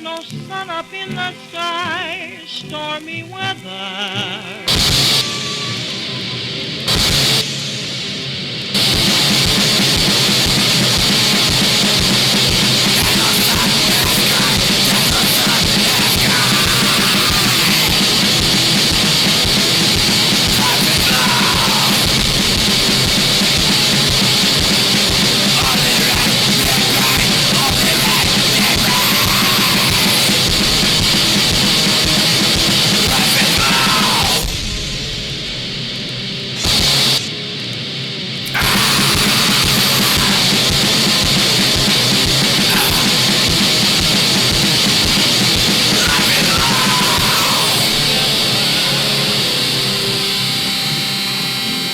There's no sun up in the sky, stormy weather.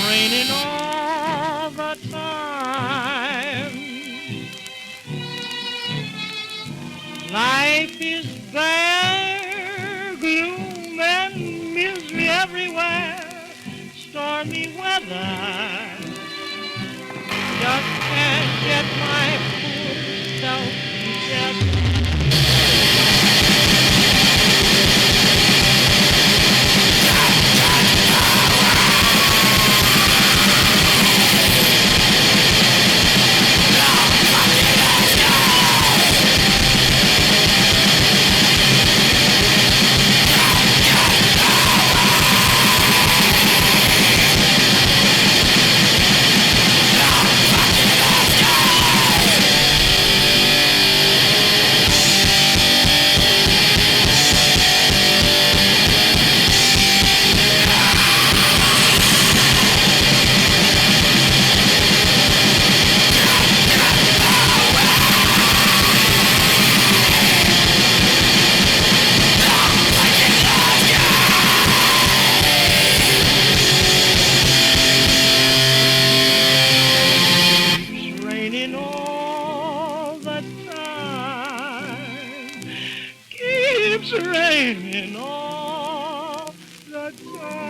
Raining all the time. Life is bare, gloom and misery everywhere. Stormy weather. Just can't get my poor self together. Raining all the time. Keeps raining all the time.